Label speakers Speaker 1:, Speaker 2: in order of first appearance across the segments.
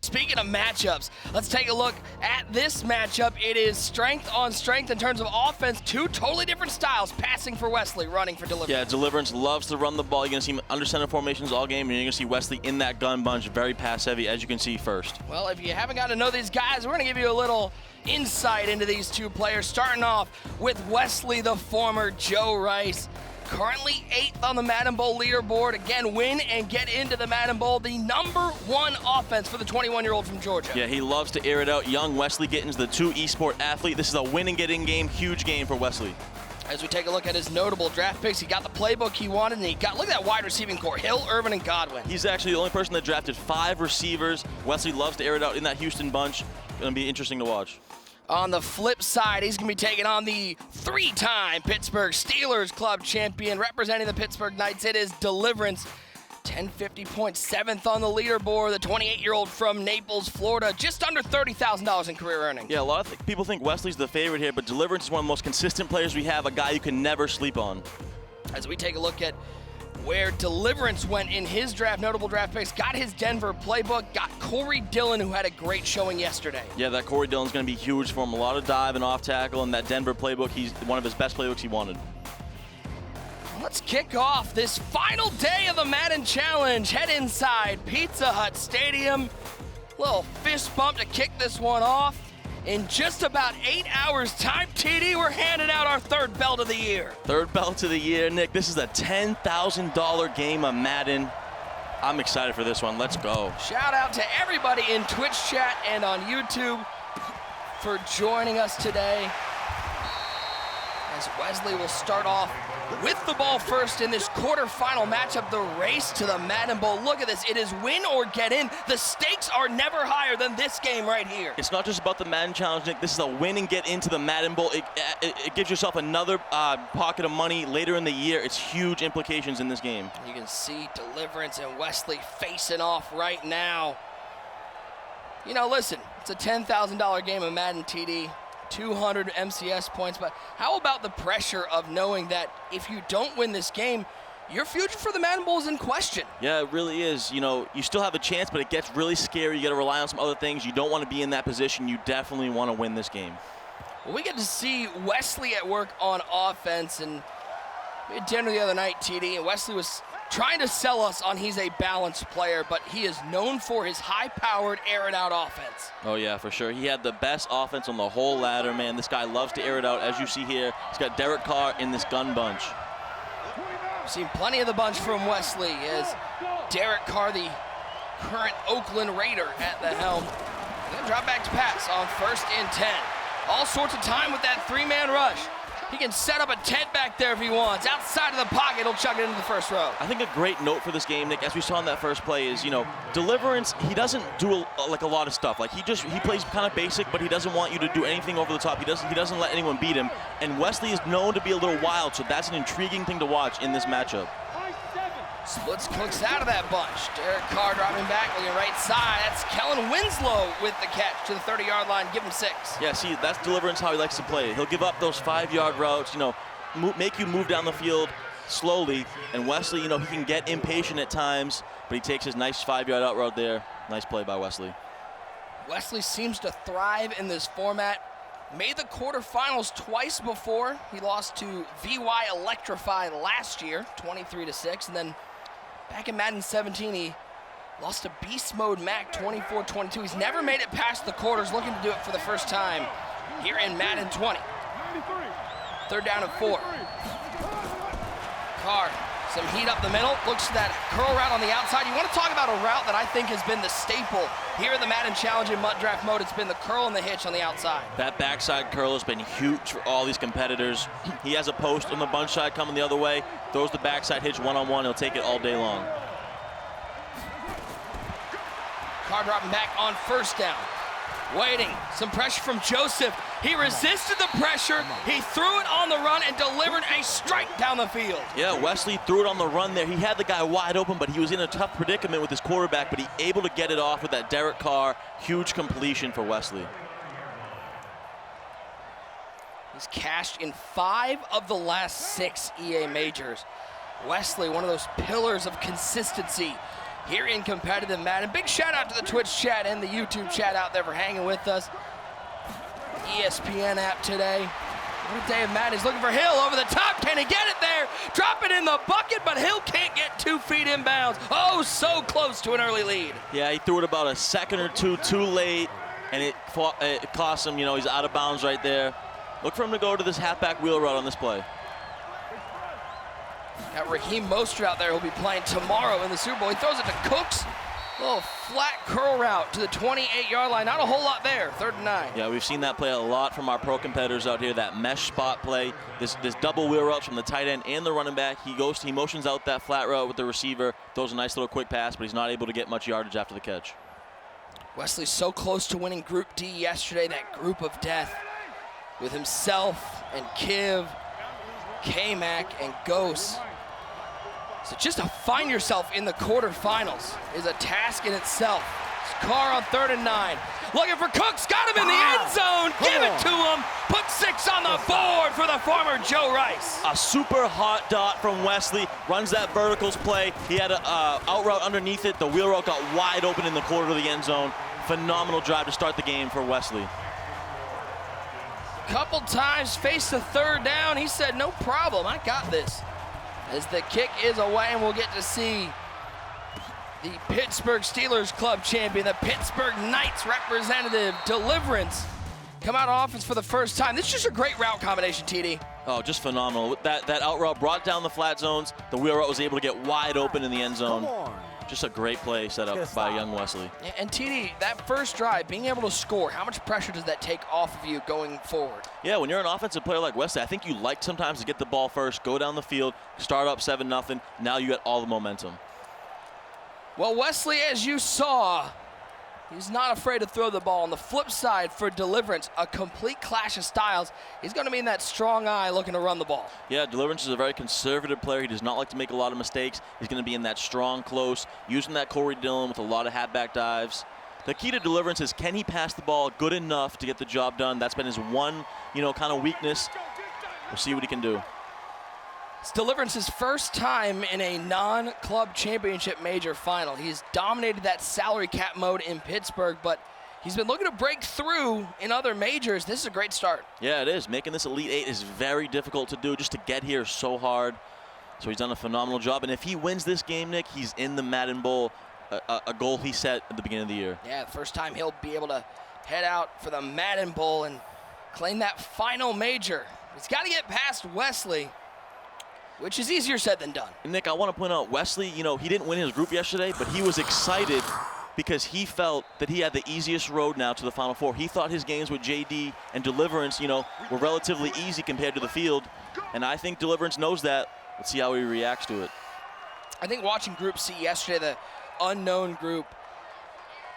Speaker 1: speaking of matchups, let's take a look at this matchup. It is strength on strength in terms of offense. Two totally different styles, passing for Wesley, running for Deliverance.
Speaker 2: Yeah, Deliverance loves to run the ball. You're going to see him under center formations all game, and you're going to see Wesley in that gun bunch, very pass heavy, as you can see first.
Speaker 1: Well, if you haven't got to know these guys, we're going to give you a little insight into these two players, starting off with Wesley, the former Joe Rice. Currently 8th on the Madden Bowl leaderboard. Again, win and get into the Madden Bowl. The #1 offense for the 21-year-old from Georgia.
Speaker 2: Yeah, he loves to air it out. Young Wesley Gittins, the 2 esport athlete. This is a win and get in game, huge game for Wesley.
Speaker 1: As we take a look at his notable draft picks, he got the playbook he wanted, and look at that wide receiving core, Hill, Irvin, and Godwin.
Speaker 2: He's actually the only person that drafted 5 receivers. Wesley loves to air it out in that Houston bunch. Gonna be interesting to watch.
Speaker 1: On the flip side, he's going to be taking on the 3-time Pittsburgh Steelers club champion. Representing the Pittsburgh Knights, it is Deliverance. 1050 points, 7th on the leaderboard. The 28-year-old from Naples, Florida, just under $30,000 in career earnings.
Speaker 2: Yeah, a lot of people think Wesley's the favorite here, but Deliverance is one of the most consistent players we have, a guy you can never sleep on.
Speaker 1: As we take a look at where Deliverance went in his draft, notable draft picks, got his Denver playbook, got Corey Dillon, who had a great showing yesterday.
Speaker 2: Yeah, that Corey Dillon's going to be huge for him. A lot of dive and off tackle, and that Denver playbook, he's one of his best playbooks he wanted.
Speaker 1: Let's kick off this final day of the Madden Challenge. Head inside Pizza Hut Stadium. Little fist bump to kick this one off. In just about 8 hours time, TD, we're handing out our 3rd belt of the year.
Speaker 2: 3rd belt of the year, Nick. This is a $10,000 game of Madden. I'm excited for this one. Let's go.
Speaker 1: Shout out to everybody in Twitch chat and on YouTube for joining us today. As Wesley will start off with the ball first in this quarterfinal matchup, the race to the Madden Bowl. Look at this, it is win or get in. The stakes are never higher than this game right here.
Speaker 2: It's not just about the Madden Challenge, Nick. This is a win and get into the Madden Bowl. It gives yourself another pocket of money later in the year. It's huge implications in this game.
Speaker 1: You can see Deliverance and Wesley facing off right now. You know, listen, it's a $10,000 game of Madden, TD. 200 MCS points, but how about the pressure of knowing that if you don't win this game, your future for the Madden Bowl is in question?
Speaker 2: Yeah, it really is. You know, you still have a chance, but it gets really scary. You got to rely on some other things. You don't want to be in that position. You definitely want to win this game.
Speaker 1: Well, we get to see Wesley at work on offense, and we had dinner the other night, TD, and Wesley was trying to sell us on he's a balanced player, but he is known for his high-powered air-it-out offense.
Speaker 2: Oh, yeah, for sure. He had the best offense on the whole ladder, man. This guy loves to air it out. As you see here, he's got Derek Carr in this gun bunch.
Speaker 1: We've seen plenty of the bunch from Wesley as Derek Carr, the current Oakland Raider, at the helm. Then drop back to pass on 1st and 10. All sorts of time with that 3-man rush. He can set up a tent back there if he wants. Outside of the pocket, he'll chuck it into the first row.
Speaker 2: I think a great note for this game, Nick, as we saw in that first play, is, you know, Deliverance, he doesn't do a lot of stuff. Like, he plays kind of basic, but he doesn't want you to do anything over the top. He doesn't let anyone beat him. And Wesley is known to be a little wild, so that's an intriguing thing to watch in this matchup.
Speaker 1: Splits clicks out of that bunch. Derek Carr dropping back, looking right side. That's Kellen Winslow with the catch to the 30-yard line. Give him 6.
Speaker 2: Yeah, see, that's Deliverance how he likes to play. He'll give up those 5-yard routes, you know, make you move down the field slowly. And Wesley, you know, he can get impatient at times, but he takes his nice 5-yard out route there. Nice play by Wesley. Wesley
Speaker 1: seems to thrive in this format. Made the quarterfinals twice before. He lost to VY Electrify last year, 23-6, and then back in Madden 17, he lost to Beast Mode Mac 24-22. He's never made it past the quarters, looking to do it for the first time here in Madden 20. 3rd down and 4. Carr, some heat up the middle, looks to that curl route on the outside. You want to talk about a route that I think has been the staple here in the Madden Challenge in MUT Draft mode. It's been the curl and the hitch on the outside.
Speaker 2: That backside curl has been huge for all these competitors. He has a post on the bunch side coming the other way, throws the backside hitch one-on-one. He'll take it all day long.
Speaker 1: Carr dropping back on 1st down. Waiting, some pressure from Joseph. He resisted the pressure, he threw it on the run and delivered a strike down the field.
Speaker 2: Yeah, Wesley threw it on the run there. He had the guy wide open, but he was in a tough predicament with his quarterback, but he able to get it off with that Derek Carr. Huge completion for Wesley.
Speaker 1: He's cashed in 5 of the last 6 EA majors. Wesley, one of those pillars of consistency here in competitive Madden. Big shout out to the Twitch chat and the YouTube chat out there for hanging with us. ESPN app today. What a day of Madden. He's looking for Hill over the top. Can he get it there? Drop it in the bucket, but Hill can't get 2 feet inbounds. Oh, so close to an early lead.
Speaker 2: Yeah, he threw it about a second or two too late, and it cost him. You know, he's out of bounds right there. Look for him to go to this halfback wheel route on this play.
Speaker 1: Got Raheem Mostert out there who'll be playing tomorrow in the Super Bowl. He throws it to Cooks. Little flat curl route to the 28-yard line. Not a whole lot there. 3rd and 9.
Speaker 2: Yeah, we've seen that play a lot from our pro competitors out here. That mesh spot play, this double wheel route from the tight end and the running back. He motions out that flat route with the receiver, throws a nice little quick pass, but he's not able to get much yardage after the catch.
Speaker 1: Wesley's so close to winning Group D yesterday. That group of death with himself and Kiv, K-Mac, and Ghost. So just to find yourself in the quarterfinals is a task in itself. Carr on 3rd and 9. Looking for Cooks, got him in the end zone. Give it to him. Put 6 on the board for the former Joe Rice.
Speaker 2: A super hot dot from Wesley. Runs that verticals play. He had an out route underneath it. The wheel route got wide open in the corner of the end zone. Phenomenal drive to start the game for Wesley.
Speaker 1: Couple times faced a 3rd down. He said, no problem, I got this. As the kick is away, and we'll get to see the Pittsburgh Steelers club champion, the Pittsburgh Knights representative, Deliverance, come out on offense for the first time. This is just a great route combination, TD.
Speaker 2: Oh, just phenomenal. That out route brought down the flat zones. The wheel route was able to get wide open in the end zone. Just a great play set up by young Wesley.
Speaker 1: And TD, that first drive, being able to score, how much pressure does that take off of you going forward?
Speaker 2: Yeah, when you're an offensive player like Wesley, I think you like sometimes to get the ball first, go down the field, start up 7-0. Now you get all the momentum.
Speaker 1: Well, Wesley, as you saw, he's not afraid to throw the ball. On the flip side for Deliverance, a complete clash of styles. He's going to be in that strong eye looking to run the ball.
Speaker 2: Yeah, Deliverance is a very conservative player. He does not like to make a lot of mistakes. He's going to be in that strong, close, using that Corey Dillon with a lot of halfback dives. The key to Deliverance is, can he pass the ball good enough to get the job done? That's been his one, kind of weakness. We'll see what he can do.
Speaker 1: It's Deliverance's first time in a non-club championship major final. He's dominated that salary cap mode in Pittsburgh, but he's been looking to break through in other majors. This is a great start. Yeah,
Speaker 2: it is. Making this Elite 8 is very difficult to do. Just to get here is so hard. So he's done a phenomenal job. And if he wins this game, Nick, he's in the Madden Bowl, a goal he set at the beginning of the year.
Speaker 1: Yeah, the first time he'll be able to head out for the Madden Bowl and claim that final major. He's got to get past Wesley, which is easier said than done.
Speaker 2: And Nick, I want to point out, Wesley, he didn't win his group yesterday, but he was excited because he felt that he had the easiest road now to the Final Four. He thought his games with JD and Deliverance, were relatively easy compared to the field. And I think Deliverance knows that. Let's see how he reacts to it.
Speaker 1: I think watching Group C yesterday, the unknown group,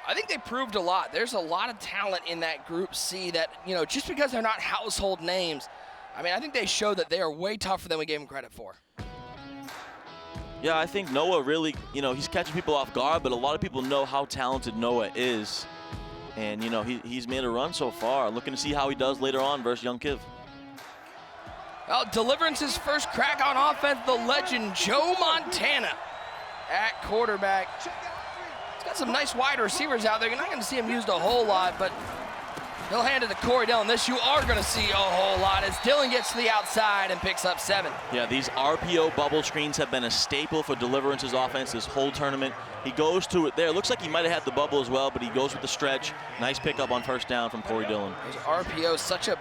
Speaker 1: I think they proved a lot. There's a lot of talent in that Group C that, just because they're not household names, I think they showed that they are way tougher than we gave them credit for.
Speaker 2: Yeah, I think Noah really, he's catching people off guard, but a lot of people know how talented Noah is. And, he's made a run so far. Looking to see how he does later on versus young Kiv.
Speaker 1: Well, Deliverance's first crack on offense, the legend Joe Montana at quarterback. He's got some nice wide receivers out there. You're not going to see him used a whole lot, but he'll hand it to Corey Dillon. This you are going to see a whole lot as Dillon gets to the outside and picks up 7.
Speaker 2: Yeah, these RPO bubble screens have been a staple for Deliverance's offense this whole tournament. He goes to it there. Looks like he might have had the bubble as well, but he goes with the stretch. Nice pickup on first down from Corey Dillon.
Speaker 1: Those RPO, such a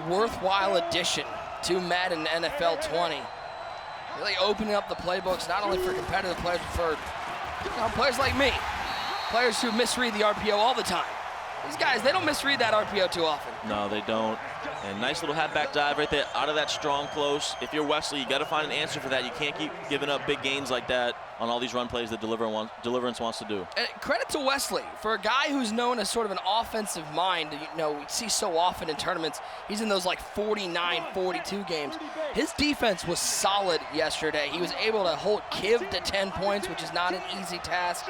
Speaker 1: worthwhile addition to Madden NFL 20. Really opening up the playbooks, not only for competitive players, but for players like me. Players who misread the RPO all the time. These guys, they don't misread that RPO too often.
Speaker 2: No, they don't. And nice little halfback dive right there out of that strong close. If you're Wesley, you got to find an answer for that. You can't keep giving up big gains like that on all these run plays that Deliverance wants to do.
Speaker 1: And credit to Wesley for a guy who's known as sort of an offensive mind. We see so often in tournaments, he's in those like 49, 42 games. His defense was solid yesterday. He was able to hold Kiv to 10 points, which is not an easy task.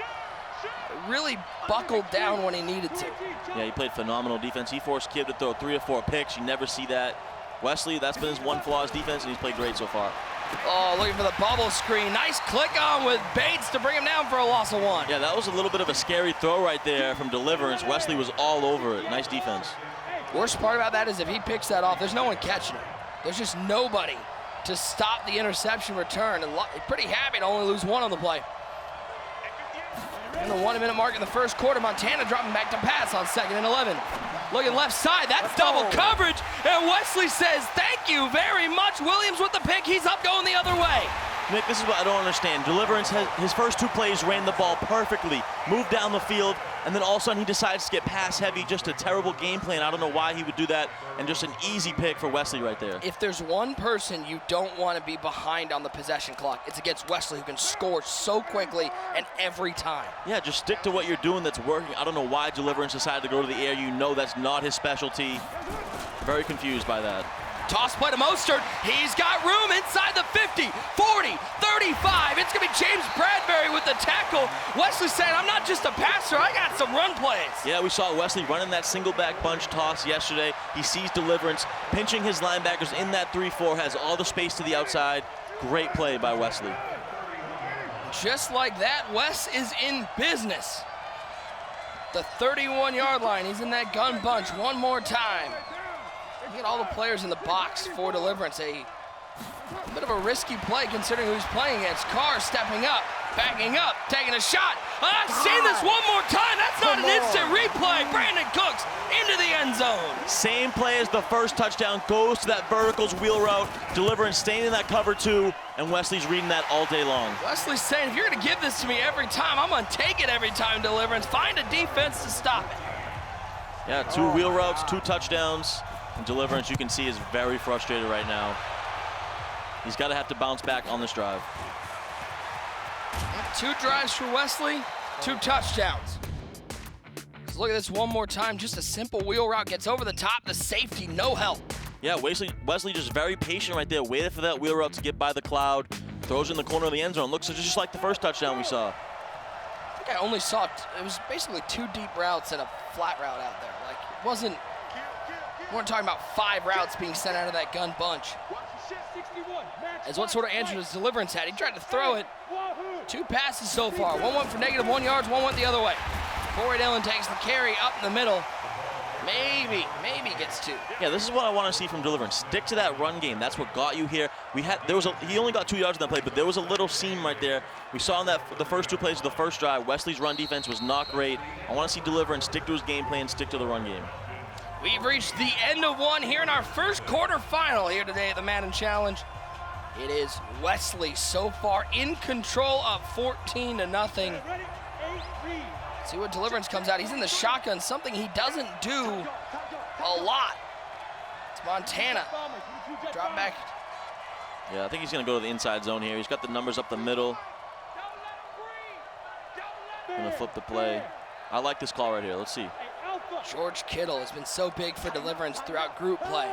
Speaker 1: Really buckled down when he needed to.
Speaker 2: Yeah, he played phenomenal defense. He forced Kiv to throw 3 or 4 picks. You never see that. Wesley, that's been his one flaw, his defense, and he's played great so far.
Speaker 1: Oh, looking for the bubble screen. Nice click on with Bates to bring him down for a loss of 1.
Speaker 2: Yeah, that was a little bit of a scary throw right there from Deliverance. Wesley was all over it. Nice defense.
Speaker 1: Worst part about that is if he picks that off, there's no one catching it. There's just nobody to stop the interception return. And pretty happy to only lose 1 on the play. And the 1 minute mark in the first quarter, Montana dropping back to pass on 2nd and 11. Looking left side, that's double coverage, and Wesley says, thank you very much. Williams with the pick, he's up going the other way.
Speaker 2: Nick, this is what I don't understand. Deliverance, his first 2 plays ran the ball perfectly, moved down the field, and then all of a sudden he decides to get pass heavy. Just a terrible game plan. I don't know why he would do that, and just an easy pick for Wesley right there.
Speaker 1: If there's one person you don't want to be behind on the possession clock, it's against Wesley, who can score so quickly and every time.
Speaker 2: Yeah, just stick to what you're doing that's working. I don't know why Deliverance decided to go to the air. You know that's not his specialty. Very confused by that.
Speaker 1: Toss play to Mostert. He's got room inside the 50, 40, 35. It's going to be James Bradbury with the tackle. Wesley saying, I'm not just a passer, I got some run plays.
Speaker 2: Yeah, we saw Wesley running that single back bunch toss yesterday. He sees Deliverance, pinching his linebackers in that 3-4, has all the space to the outside. Great play by Wesley.
Speaker 1: Just like that, Wes is in business. The 31-yard line, he's in that gun bunch one more time. Get all the players in the box for Deliverance. A bit of a risky play considering who he's playing against. Carr stepping up, backing up, taking a shot. I've seen this one more time. That's not an instant replay. Brandon Cooks into the end zone.
Speaker 2: Same play as the first touchdown, goes to that verticals wheel route. Deliverance staying in that cover 2, and Wesley's reading that all day long.
Speaker 1: Wesley's saying, if you're going to give this to me every time, I'm going to take it every time, Deliverance. Find a defense to stop it.
Speaker 2: Yeah, 2 wheel routes, 2 touchdowns. And Deliverance, you can see, is very frustrated right now. He's got to have to bounce back on this drive.
Speaker 1: 2 drives for Wesley, 2 touchdowns. Let's look at this one more time. Just a simple wheel route, gets over the top, the safety, no help.
Speaker 2: Yeah, Wesley just very patient right there, waited for that wheel route to get by the cloud, throws in the corner of the end zone. Looks just like the first touchdown we saw.
Speaker 1: I think I only saw, it was basically 2 deep routes and a flat route out there. Like, it wasn't, we weren't talking about 5 routes being sent out of that gun bunch. As what sort of answer does Deliverance had? He tried to throw it. 2 passes so far. One went for -1 yards, one went the other way. Corey Dillon takes the carry up in the middle. Maybe gets 2.
Speaker 2: Yeah, this is what I want to see from Deliverance. Stick to that run game. That's what got you here. He only got 2 yards on that play, but there was a little seam right there. We saw in the first 2 plays of the first drive, Wesley's run defense was not great. I want to see Deliverance stick to his game plan, stick to the run game.
Speaker 1: We've reached the end of one here in our first quarterfinal here today at the Madden Challenge. It is Wesley so far in control of 14-0. See what Deliverance comes out. He's in the shotgun, something he doesn't do a lot. It's Montana. Drop back.
Speaker 2: Yeah, I think he's going to go to the inside zone here. He's got the numbers up the middle. Going to flip the play. I like this call right here. Let's see.
Speaker 1: George Kittle has been so big for Deliverance throughout group play.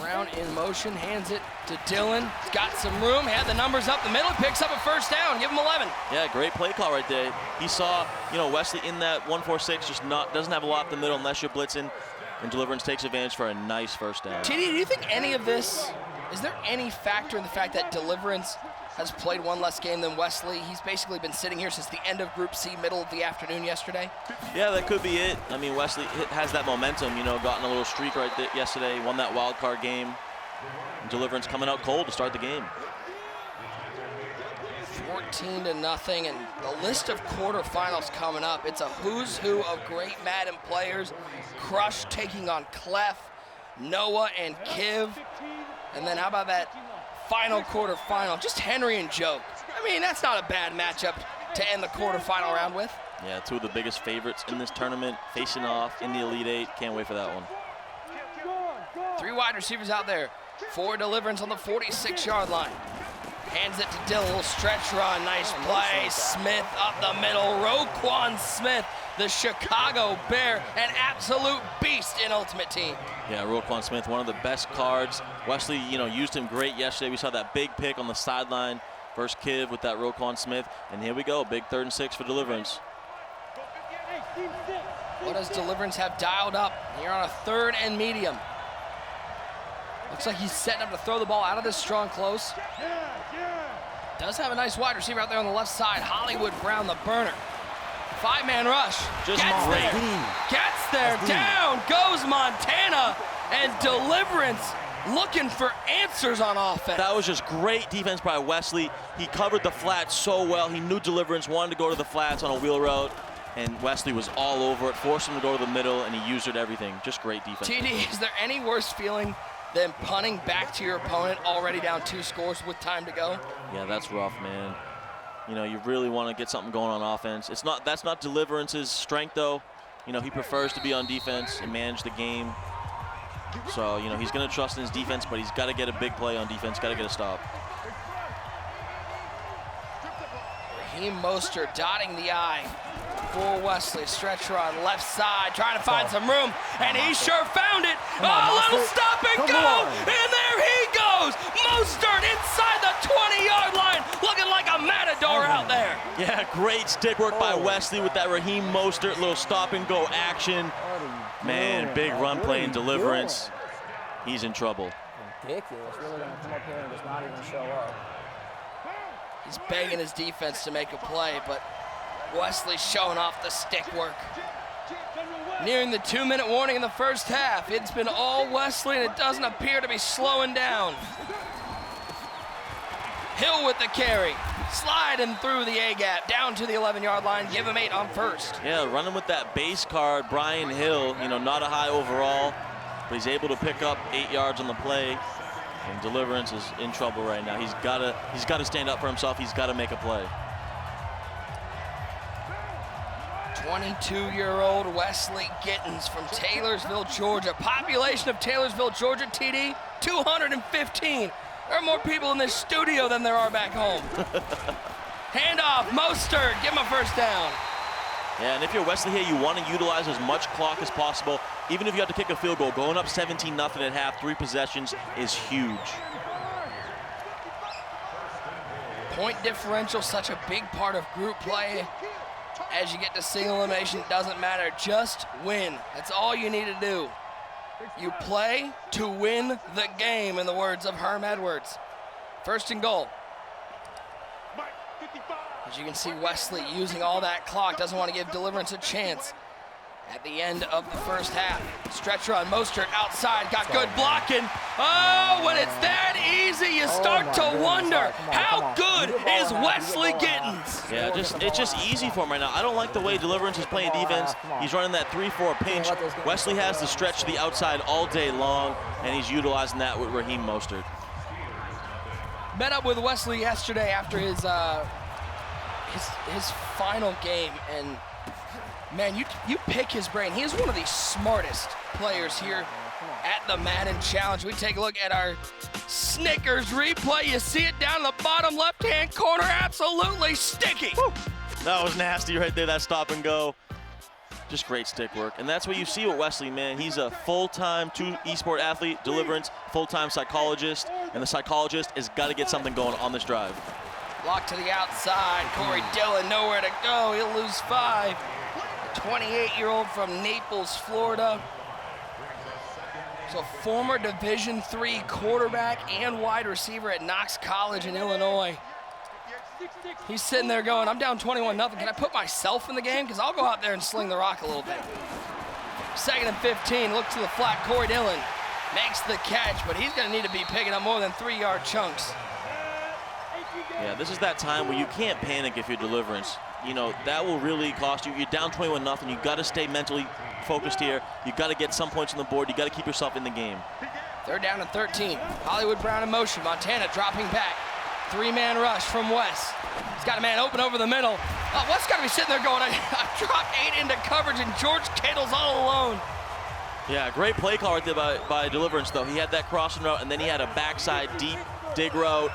Speaker 1: Brown in motion, hands it to Dillon. He's got some room, had the numbers up the middle, picks up a first down, give him 11.
Speaker 2: Yeah, great play call right there. He saw, Wesley in that 1-4-6, just doesn't have a lot up the middle unless you're blitzing, and Deliverance takes advantage for a nice first down.
Speaker 1: TD, do you think any of this, is there any factor in the fact that Deliverance has played 1 less game than Wesley? He's basically been sitting here since the end of Group C, middle of the afternoon yesterday.
Speaker 2: Yeah, that could be it. I mean, Wesley has that momentum, gotten a little streak right there yesterday, won that wild card game. And Deliverance coming out cold to start the game.
Speaker 1: 14-0, and the list of quarterfinals coming up. It's a who's who of great Madden players. Crush taking on Clef, Noah and Kiv. And then how about that final quarterfinal? Just Henry and Joke. I mean, that's not a bad matchup to end the quarterfinal round with.
Speaker 2: Yeah, 2 of the biggest favorites in this tournament, facing off in the Elite 8. Can't wait for that one.
Speaker 1: 3 wide receivers out there for Deliverance on the 46-yard line. Hands it to Dillon, little stretch run, nice play. Smith up the middle, Roquan Smith, the Chicago Bear, an absolute beast in Ultimate Team.
Speaker 2: Yeah, Roquan Smith, one of the best cards. Wesley, used him great yesterday. We saw that big pick on the sideline. First Kiv with that Roquan Smith, and here we go, big 3rd and 6 for Deliverance.
Speaker 1: What does Deliverance have dialed up? Here on a 3rd and medium. Looks like he's setting up to throw the ball out of this strong close. Does have a nice wide receiver out there on the left side. Hollywood Brown, the burner. 5-man rush.
Speaker 2: Just
Speaker 1: gets
Speaker 2: great.
Speaker 1: there. Gets there. Down goes Montana. And Deliverance looking for answers on offense.
Speaker 2: That was just great defense by Wesley. He covered the flats so well. He knew Deliverance wanted to go to the flats on a wheel route, and Wesley was all over it, forced him to go to the middle, and he used it everything. Just great defense.
Speaker 1: TD, is there any worse feeling than punting back to your opponent already down 2 scores with time to go?
Speaker 2: Yeah, that's rough, man. You know, you really want to get something going on offense. That's not Deliverance's strength, though. You know, he prefers to be on defense and manage the game. So, you know, he's going to trust in his defense, but he's got to get a big play on defense, got to get a stop.
Speaker 1: Raheem Mostert dotting the I for Wesley. Stretcher on left side, trying to find some room, and he sure found it. A little stop and go, and there he goes. Mostert inside the 20-yard line, looking like a matador out there.
Speaker 2: Yeah, great stick work by Wesley with that Raheem Mostert little stop and go action. Man, big run play and Deliverance. He's in trouble.
Speaker 3: Ridiculous. Really gonna come up here and just not even show up.
Speaker 1: He's begging his defense to make a play, but Wesley showing off the stick work. Nearing the 2-minute warning in the first half. It's been all Wesley, and it doesn't appear to be slowing down. Hill with the carry. Sliding through the A-gap, down to the 11-yard line, give him 8 on first.
Speaker 2: Yeah, running with that base card, Brian Hill, you know, not a high overall, but he's able to pick up 8 yards on the play, and Deliverance is in trouble right now. He's got to stand up for himself. He's got to make a play.
Speaker 1: 22-year-old Wesley Gittens from Taylorsville, Georgia. Population of Taylorsville, Georgia, TD, 215. There are more people in this studio than there are back home. Handoff, Mostert, give him a first down.
Speaker 2: Yeah, and if you're Wesley here, you want to utilize as much clock as possible. Even if you have to kick a field goal, going up 17-0 at half, 3 possessions is huge.
Speaker 1: Point differential, such a big part of group play. As you get to single elimination, it doesn't matter, just win. That's all you need to do. You play to win the game, in the words of Herm Edwards. First and goal. As you can see, Wesley using all that clock, doesn't want to give Deliverance a chance. At the end of the first half, stretcher on Mostert outside, got good blocking. Oh, when it's that easy, you start to wonder, how good is Wesley Gittens?
Speaker 2: Yeah, it's just easy for him right now. I don't like the way Deliverance is playing defense. He's running that 3-4 pinch. Wesley has to stretch to the outside all day long, and he's utilizing that with Raheem Mostert.
Speaker 1: Met up with Wesley yesterday after his final game, and man, you pick his brain. He is one of the smartest players here at the Madden Challenge. We take a look at our Snickers replay. You see it down in the bottom left-hand corner, absolutely sticky.
Speaker 2: Woo. That was nasty right there, that stop and go. Just great stick work. And that's what you see with Wesley, man. He's a full-time esport athlete, Deliverance, full-time psychologist, and the psychologist has got to get something going on this drive.
Speaker 1: Block to the outside, Corey Dillon nowhere to go, he'll lose 5. 28-year-old from Naples, Florida. So former Division III quarterback and wide receiver at Knox College in Illinois. He's sitting there going, I'm down 21-0. Can I put myself in the game? Because I'll go out there and sling the rock a little bit. 2nd and 15, look to the flat. Corey Dillon makes the catch, but he's going to need to be picking up more than 3-yard chunks.
Speaker 2: Yeah, this is that time where you can't panic if you're Deliverance. You know, that will really cost you. You're down 21-0. You've got to stay mentally focused here. You've got to get some points on the board. You've got to keep yourself in the game.
Speaker 1: 3rd down and 13. Hollywood Brown in motion. Montana dropping back. 3-man rush from Wes. He's got a man open over the middle. Wes got to be sitting there going, I dropped 8 into coverage, and George Kittle's all alone.
Speaker 2: Yeah, great play call right there by Deliverance, though. He had that crossing route, and then he had a backside deep dig route.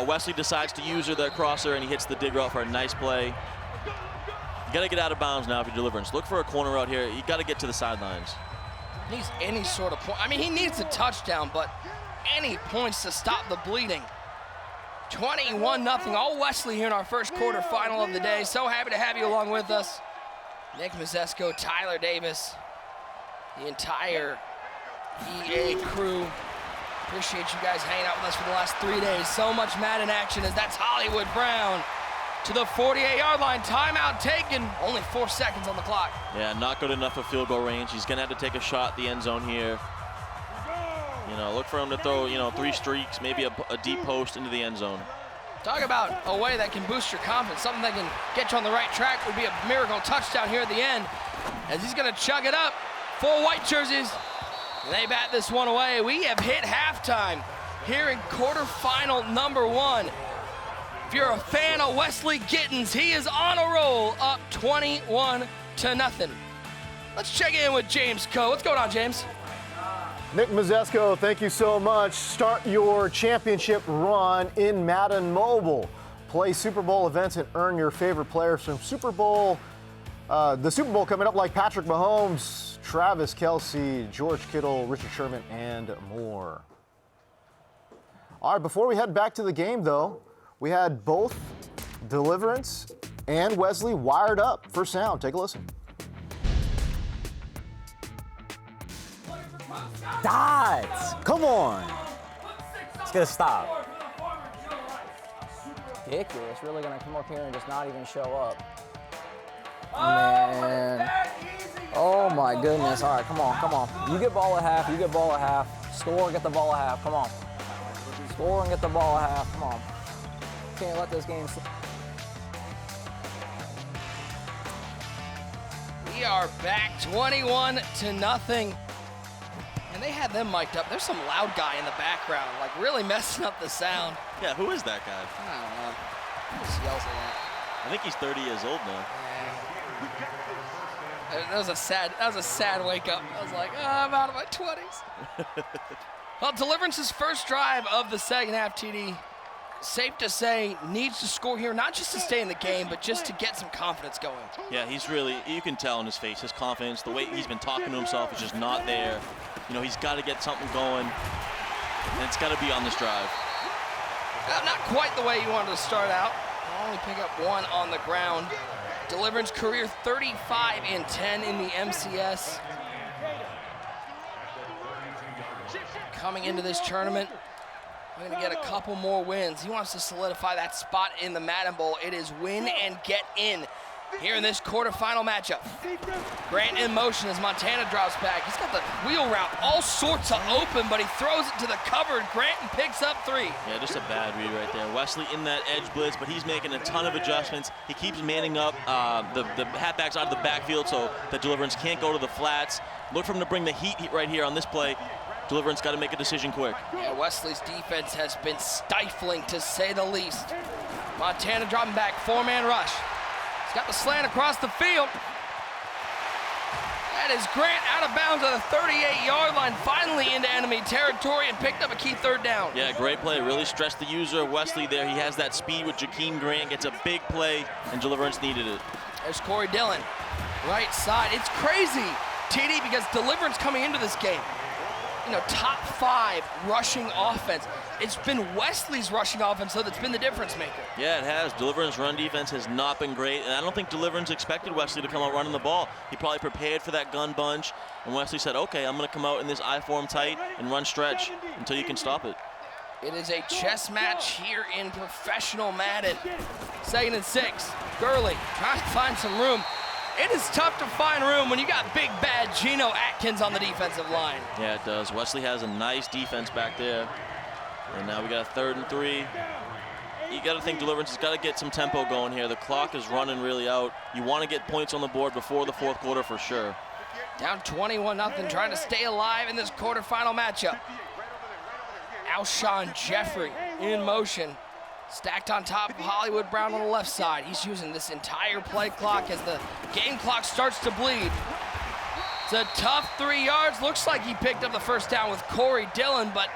Speaker 2: Wesley decides to use the crosser, and he hits the dig route for a nice play. You got to get out of bounds now if you're Deliverance. Look for a corner route here. You got to get to the sidelines.
Speaker 1: Needs any sort of point. I mean, he needs a touchdown, but any points to stop the bleeding. 21-0, all Wesley here in our first quarterfinal of the day. So happy to have you along with us. Nick Mazesco, Tyler Davis, the entire EA crew. Appreciate you guys hanging out with us for the last 3 days. So much Madden action as that's Hollywood Brown to the 48-yard line. Timeout taken. Only 4 seconds on the clock.
Speaker 2: Yeah, not good enough for field goal range. He's going to have to take a shot at the end zone here. You know, look for him to throw, 3 streaks, maybe a deep post into the end zone.
Speaker 1: Talk about a way that can boost your confidence. Something that can get you on the right track would be a miracle touchdown here at the end. As he's going to chug it up. 4 white jerseys. And they bat this one away. We have hit halftime here in quarterfinal number 1. If you're a fan of Wesley Gittens, he is on a roll, up 21-0. Let's check in with James Coe. What's going on, James?
Speaker 4: Nick Mazesco, thank you so much. Start your championship run in Madden Mobile. Play Super Bowl events and earn your favorite players from Super Bowl. The Super Bowl coming up, like Patrick Mahomes, Travis Kelce, George Kittle, Richard Sherman, and more. All right, before we head back to the game, though, we had both Deliverance and Wesley wired up for sound. Take a listen.
Speaker 5: Dots! Come on! It's gonna stop.
Speaker 3: Ridiculous. Really gonna come up here and just not even show up.
Speaker 5: Man.
Speaker 3: Oh my goodness. All right, come on, come on. You get ball at half, you get ball at half. Score and get the ball at half, come on. Score and get the ball at half, come on. Can't let this game slip.
Speaker 1: We are back 21-0. And they had them mic'd up. There's some loud guy in the background, like really messing up the sound.
Speaker 2: Yeah, who is that guy?
Speaker 1: I don't know. He just yells a lot.
Speaker 2: I think he's 30 years old now.
Speaker 1: That was a sad wake up. I was like, oh, I'm out of my 20s. Well, Deliverance's first drive of the second half, TD, safe to say, needs to score here, not just to stay in the game, but just to get some confidence going.
Speaker 2: Yeah, he's really, you can tell in his face, his confidence, the way he's been talking to himself is just not there. He's got to get something going, and it's got to be on this drive.
Speaker 1: Not quite the way you wanted to start out. Only pick up 1 on the ground. Deliverance career 35-10 in the MCS. Coming into this tournament, we're going to get a couple more wins. He wants to solidify that spot in the Madden Bowl. It is win and get in here in this quarterfinal matchup. Grant in motion as Montana drops back. He's got the wheel route all sorts of open, but he throws it to the cover. Grant picks up 3.
Speaker 2: Yeah, just a bad read right there. Wesley in that edge blitz, but he's making a ton of adjustments. He keeps manning up the halfbacks out of the backfield so that Deliverance can't go to the flats. Look for him to bring the heat right here on this play. Deliverance got to make a decision quick.
Speaker 1: Yeah, Wesley's defense has been stifling, to say the least. Montana dropping back, 4-man rush. He's got the slant across the field. That is Grant out of bounds at the 38-yard line, finally into enemy territory and picked up a key 3rd down.
Speaker 2: Yeah, great play. Really stressed the user. Wesley there. He has that speed with Jakeem Grant. Gets a big play, and Deliverance needed it.
Speaker 1: There's Corey Dillon, right side. It's crazy, TD, because Deliverance coming into this game, top 5 rushing offense. It's been Wesley's rushing offense that's been the difference maker. Yeah,
Speaker 2: it has. Deliverance run defense has not been great, and I don't think Deliverance expected Wesley to come out running the ball. He probably prepared for that gun bunch, and Wesley said, okay, I'm going to come out in this I form tight and run stretch until you can stop it.
Speaker 1: It is a chess match here in professional Madden. 2nd and 6. Gurley trying to find some room. It is tough to find room when you got big bad Geno Atkins on the defensive line.
Speaker 2: Yeah, it does. Wesley has a nice defense back there. And now we got a 3rd and 3. You got to think Deliverance has got to get some tempo going here. The clock is running really out. You want to get points on the board before the 4th quarter for sure.
Speaker 1: Down 21-0, trying to stay alive in this quarterfinal matchup. Alshon Jeffrey in motion. Stacked on top of Hollywood Brown on the left side. He's using this entire play clock as the game clock starts to bleed. It's a tough 3 yards. Looks like he picked up the 1st down with Corey Dillon, but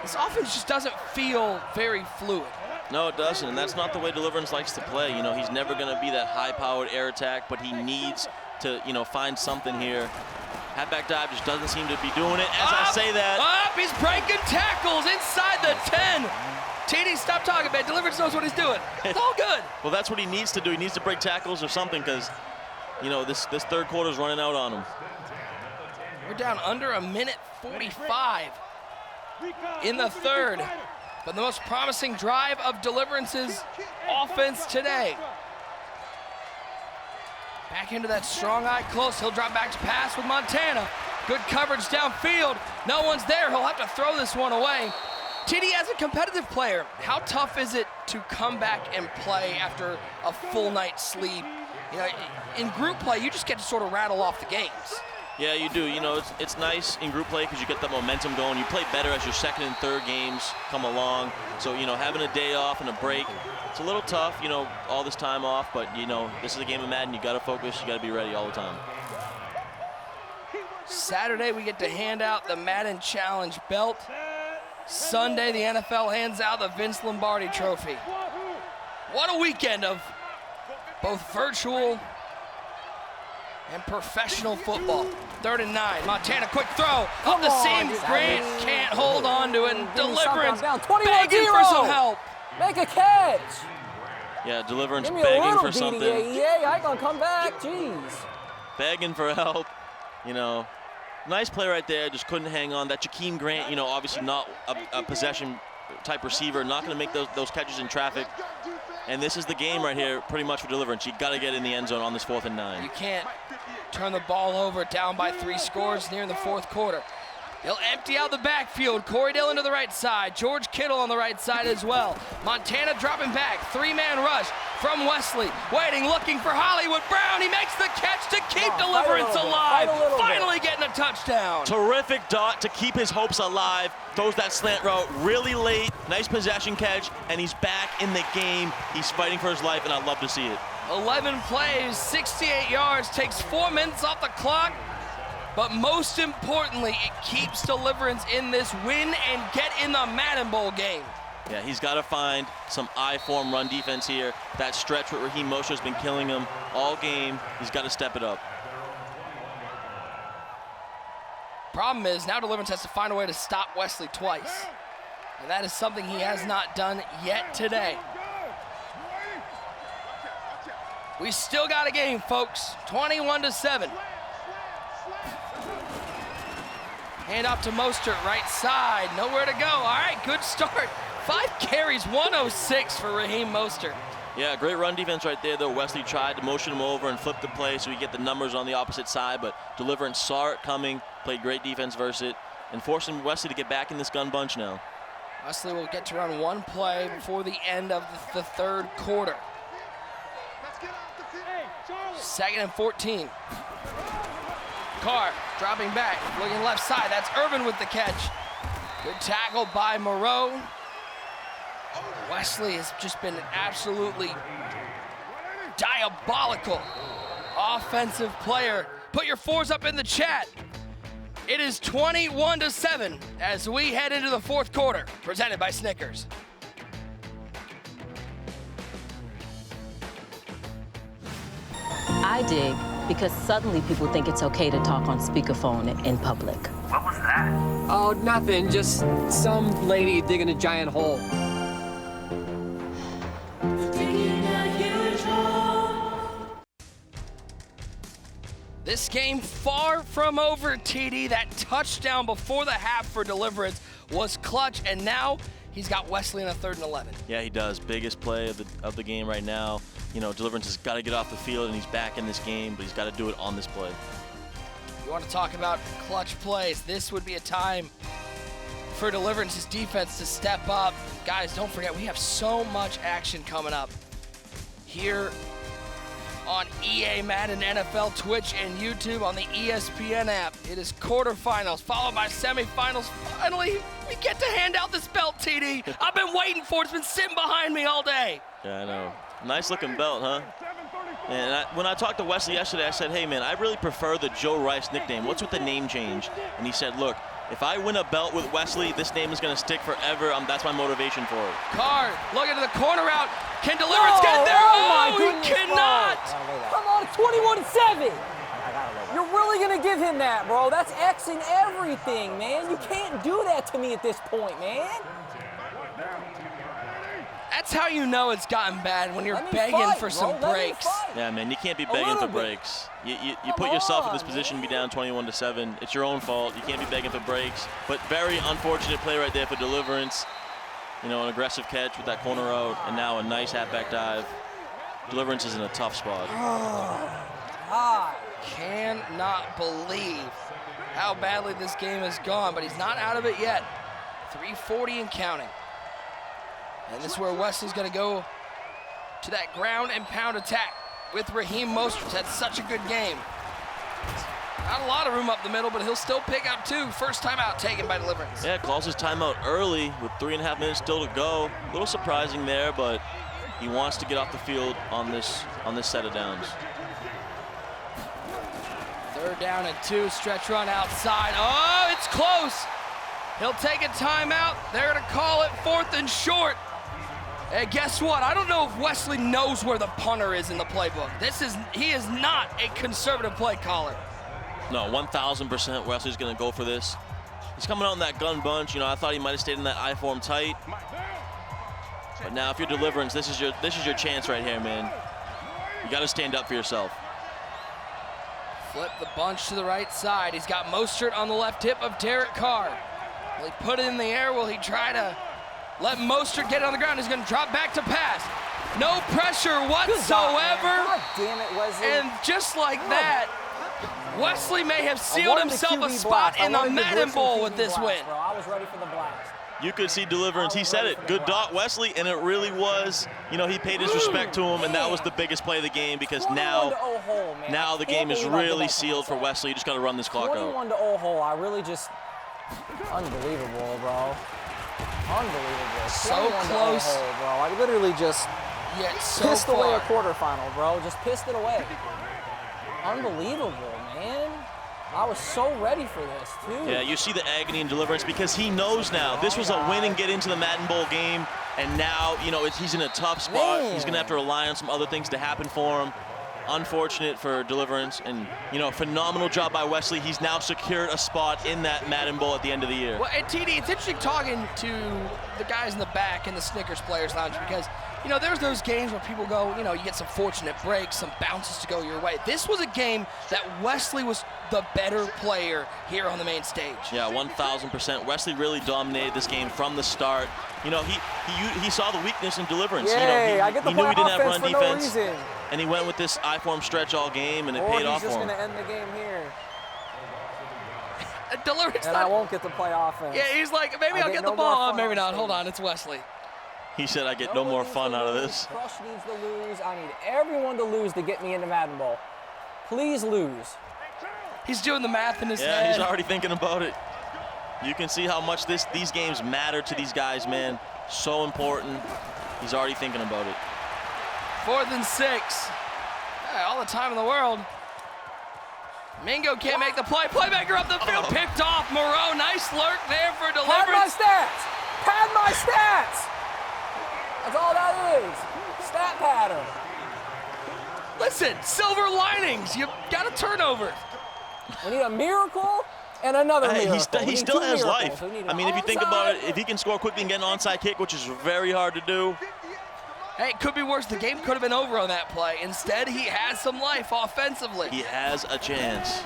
Speaker 1: this offense just doesn't feel very fluid.
Speaker 2: No, it doesn't, and that's not the way Deliverance likes to play. He's never going to be that high-powered air attack, but he needs to, find something here. Halfback dive just doesn't seem to be doing it. As I say that.
Speaker 1: He's breaking tackles inside the 10. TD, stop talking, man. Deliverance knows what he's doing. It's all good.
Speaker 2: Well, that's what he needs to do. He needs to break tackles or something because, this 3rd quarter is running out on him.
Speaker 1: We're down under a minute 45. in the third. But the most promising drive of Deliverance's offense today. Back into that strong eye close. He'll drop back to pass with Montana. Good coverage downfield. No one's there. He'll have to throw this one away. TD, as a competitive player, how tough is it to come back and play after a full night's sleep? You know, in group play, you just get to sort of rattle off the games.
Speaker 2: Yeah, you do. You know, it's nice in group play because you get the momentum going. You play better as your second and third games come along. So, you know, having a day off and a break, it's a little tough, you know, all this time off. But, you know, this is a game of Madden. You got to focus. You got to be ready all the time.
Speaker 1: Saturday, we get to hand out the Madden Challenge belt. Sunday, the NFL hands out the Vince Lombardi Trophy. What a weekend of both virtual and professional football. 3rd and 9. Montana, quick throw. Up the seam. Grant can't hold on to it. And Deliverance begging for some help.
Speaker 3: Make a catch.
Speaker 2: Yeah, Deliverance
Speaker 3: Give me
Speaker 2: begging
Speaker 3: a
Speaker 2: for
Speaker 3: little
Speaker 2: something.
Speaker 3: DDA. I ain't gonna come back. Jeez.
Speaker 2: Begging for help. You know, nice play right there. Just couldn't hang on. That Jakeem Grant, you know, obviously not a possession type receiver. Not going to make those catches in traffic. And this is the game right here, pretty much for Deliverance. You got to get in the end zone on this 4th and 9.
Speaker 1: You can't turn the ball over down by 3 scores near the 4th quarter. He'll empty out the backfield. Corey Dillon to the right side. George Kittle on the right side as well. Montana dropping back. 3-man rush from Wesley. Waiting, looking for Hollywood Brown. He makes the catch to keep Deliverance alive. Finally getting a touchdown.
Speaker 2: Terrific dot to keep his hopes alive. Throws that slant route really late. Nice possession catch, and he's back in the game. He's fighting for his life, and I love to see it.
Speaker 1: 11 plays, 68 yards, takes 4 minutes off the clock. But most importantly, it keeps Deliverance in this win and get in the Madden Bowl game.
Speaker 2: Yeah, he's got to find some I-form run defense here. That stretch with Raheem Mosher has been killing him all game. He's got to step it up.
Speaker 1: Problem is, now Deliverance has to find a way to stop Wesley twice. And that is something he has not done yet today. We still got a game, folks. 21-7. Hand off to Mostert, right side, nowhere to go. All right, good start. 5 carries, 106 for Raheem Mostert.
Speaker 2: Yeah, great run defense right there, though. Wesley tried to motion him over and flip the play so we get the numbers on the opposite side, but Deliverance saw it coming, played great defense versus it, and forcing Wesley to get back in this gun bunch now.
Speaker 1: Wesley will get to run 1 play before the end of the 3rd quarter. 2nd and 14. Carr dropping back, looking left side. That's Irvin with the catch. Good tackle by Moreau. Wesley has just been an absolutely diabolical offensive player. Put your 4s up in the chat. It is 21-7 as we head into the 4th quarter, presented by Snickers.
Speaker 6: I dig because suddenly people think it's okay to talk on speakerphone in public.
Speaker 7: What was that?
Speaker 8: Oh, nothing. Just some lady digging a giant hole.
Speaker 1: This game far from over, TD. That touchdown before the half for Deliverance was clutch, and now he's got Wesley in a 3rd and 11.
Speaker 2: Yeah, he does. Biggest play of the game right now. You know, Deliverance has got to get off the field, and he's back in this game, but he's got to do it on this play.
Speaker 1: You want to talk about clutch plays? This would be a time for Deliverance's defense to step up. Guys, don't forget, we have so much action coming up here on EA Madden NFL, Twitch, and YouTube on the ESPN app. It is quarterfinals, followed by semifinals. Finally, we get to hand out this belt, TD. I've been waiting for it. It's been sitting behind me all day.
Speaker 2: Yeah, I know. Nice looking belt, huh? And when I talked to Wesley yesterday, I said, hey, man, I really prefer the Joe Rice nickname. What's with the name change? And he said, look, if I win a belt with Wesley, this name is going to stick forever. That's my motivation for it.
Speaker 1: Carr looking to the corner route. Can Deliverance get there?
Speaker 3: Oh, my
Speaker 1: he cannot.
Speaker 3: Come on, it's 21-7. You're really going to give him that, bro. That's Xing everything, man. You can't do that to me at this point, man.
Speaker 1: That's That's how you know it's gotten bad, when you're begging for some breaks.
Speaker 2: Yeah, man, you can't be begging for breaks. You put yourself in this position to be down 21-7. It's your own fault. You can't be begging for breaks. But very unfortunate play right there for Deliverance. You know, an aggressive catch with that corner out, and now a nice halfback dive. Deliverance is in a tough spot.
Speaker 1: I cannot believe how badly this game has gone, but he's not out of it yet. 3:40 and counting. And this is where Wesley's going to go to that ground and pound attack with Raheem Mostert's had such a good game. Not a lot of room up the middle, but he'll still pick up 2. First timeout taken by Deliverance.
Speaker 2: Yeah, calls his timeout early with 3.5 minutes still to go. A little surprising there, but he wants to get off the field on this set of downs.
Speaker 1: 3rd down and 2, stretch run outside. Oh, it's close. He'll take a timeout. They're gonna call it 4th and short. And guess what? I don't know if Wesley knows where the punter is in the playbook. He is not a conservative play caller.
Speaker 2: No, 1,000% Wesley's gonna go for this. He's coming out in that gun bunch. You know, I thought he might have stayed in that I form tight. But now if you're Deliverance, this is your chance right here, man. You gotta stand up for yourself.
Speaker 1: Flip the bunch to the right side. He's got Mostert on the left hip of Derek Carr. Will he put it in the air? Will he try to let Mostert get it on the ground? He's going to drop back to pass. No pressure whatsoever.
Speaker 3: God damn it, Wesley.
Speaker 1: And just like that, Wesley may have sealed himself a spot in the Madden Bowl with this win.
Speaker 3: Bro. I was ready for the blast.
Speaker 2: You could see Deliverance. He said it. Good dot, Wesley, and it really was. You know, he paid his respect to him, and that was the biggest play of the game because now the game is really sealed for Wesley. You just got to run this clock out.
Speaker 3: 21-0 hole. I really just unbelievable, bro. Unbelievable.
Speaker 1: So close,
Speaker 3: hole, bro. I literally just pissed away a quarterfinal, bro. Just pissed it away. Unbelievable, man. I was so ready for this, too.
Speaker 2: Yeah, you see the agony in Deliverance because he knows now this was a win and get into the Madden Bowl game, and now, you know, he's in a tough spot.
Speaker 3: Man.
Speaker 2: He's going to have to rely on some other things to happen for him. Unfortunate for Deliverance, and, you know, phenomenal job by Wesley. He's now secured a spot in that Madden Bowl at the end of the year.
Speaker 1: Well, and TD, it's interesting talking to the guys in the back in the Snickers Players Lounge because, you know, there's those games where people go, you know, you get some fortunate breaks, some bounces to go your way. This was a game that Wesley was the better player here on the main stage.
Speaker 2: Yeah, 1,000%. Wesley really dominated this game from the start. You know, he saw the weakness in Deliverance.
Speaker 3: Yay,
Speaker 2: you know,
Speaker 3: I get to
Speaker 2: he knew
Speaker 3: play
Speaker 2: he didn't have
Speaker 3: offense
Speaker 2: run
Speaker 3: for
Speaker 2: defense,
Speaker 3: no reason.
Speaker 2: and he went with this I-form stretch all game, and it
Speaker 3: Or
Speaker 2: paid off
Speaker 3: he's
Speaker 2: for
Speaker 3: just
Speaker 2: him.
Speaker 3: going to end the game here.
Speaker 1: Deliverance.
Speaker 3: And I won't get to play offense.
Speaker 1: Yeah, he's like, maybe I'll get the
Speaker 3: no
Speaker 1: ball.
Speaker 3: more
Speaker 1: Oh, maybe
Speaker 3: fun
Speaker 1: not.
Speaker 3: on
Speaker 1: Hold
Speaker 3: stage.
Speaker 1: on, it's Wesley.
Speaker 2: He said, I get no more fun out of this.
Speaker 3: Crush needs to lose. I need everyone to lose to get me into Madden Bowl. Please lose.
Speaker 1: He's doing the math in his
Speaker 2: Yeah,
Speaker 1: head.
Speaker 2: he's already thinking about it. You can see how much these games matter to these guys, man. So important. He's already thinking about it.
Speaker 1: 4th and 6. Yeah, all the time in the world. Mingo can't make the play. Playmaker up the field, picked off. Moreau, nice lurk there for
Speaker 3: Pad my
Speaker 1: Deliverance.
Speaker 3: stats. Pad my stats. That's all that is. Stat pattern.
Speaker 1: Listen, silver linings. You got a turnover.
Speaker 3: We need a miracle and another
Speaker 2: Hey,
Speaker 3: miracle.
Speaker 2: he
Speaker 3: We
Speaker 2: still
Speaker 3: need 2
Speaker 2: has
Speaker 3: miracles.
Speaker 2: life.
Speaker 3: We need
Speaker 2: I
Speaker 3: an
Speaker 2: mean, if you think about it,
Speaker 3: onside.
Speaker 2: if he can score quickly and get an onside kick, which is very hard to do,
Speaker 1: Hey, it could be worse. The game could have been over on that play. Instead, he has some life offensively.
Speaker 2: he has a chance.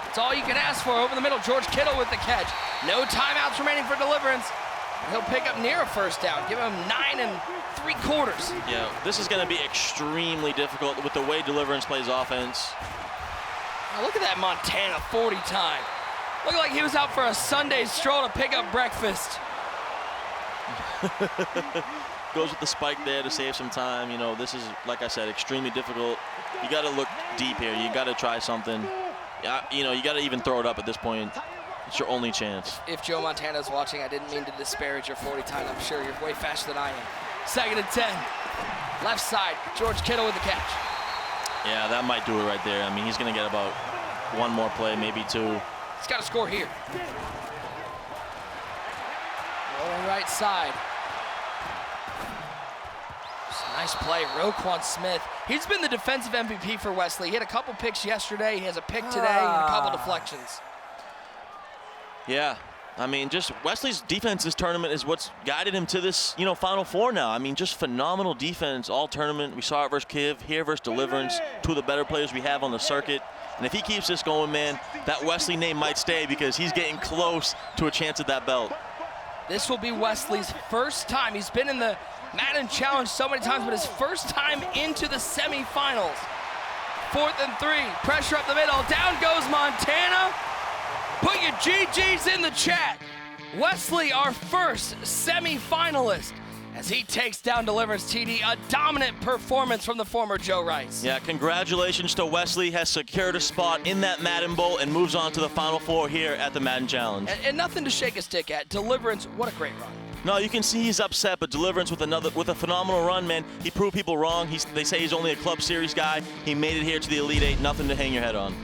Speaker 1: That's all you can ask for. Over the middle, George Kittle with the catch. No timeouts remaining for Deliverance. He'll pick up near a first down. Give him 9 3/4.
Speaker 2: Yeah, this is going to be extremely difficult with the way Deliverance plays offense.
Speaker 1: Now look at that Montana 40 time. Looked like he was out for a Sunday stroll to pick up breakfast.
Speaker 2: Goes with the spike there to save some time. You know, this is, like I said, extremely difficult. You got to look deep here. You got to try something. You know, you got to even throw it up at this point. It's your only chance.
Speaker 1: If Joe Montana's watching, I didn't mean to disparage your 40 time. I'm sure you're way faster than I am. 2nd and 10. Left side, George Kittle with the catch.
Speaker 2: Yeah, that might do it right there. I mean, he's going to get about 1 more play, maybe 2.
Speaker 1: He's got to score here. Rolling right side. Nice play, Roquan Smith. He's been the defensive MVP for Wesley. He had a couple picks yesterday. He has a pick today and a couple deflections.
Speaker 2: Yeah, I mean, just Wesley's defense this tournament is what's guided him to this, Final Four now. I mean, just phenomenal defense all tournament. We saw it versus Kiv, here versus Deliverance, two of the better players we have on the circuit. And if he keeps this going, man, that Wesley name might stay because he's getting close to a chance at that belt.
Speaker 1: This will be Wesley's first time. He's been in the Madden Challenge so many times, but his first time into the semifinals. 4th and 3, pressure up the middle, down goes Montana. Put your GGs in the chat. Wesley, our first semi-finalist, as he takes down Deliverance TD. A dominant performance from the former Joe Rice.
Speaker 2: Yeah, congratulations to Wesley. Has secured a spot in that Madden Bowl and moves on to the Final Four here at the Madden Challenge.
Speaker 1: And nothing to shake a stick at. Deliverance, what a great run.
Speaker 2: No, you can see he's upset, but Deliverance with a phenomenal run, man. He proved people wrong. They say he's only a Club Series guy. He made it here to the Elite Eight. Nothing to hang your head on.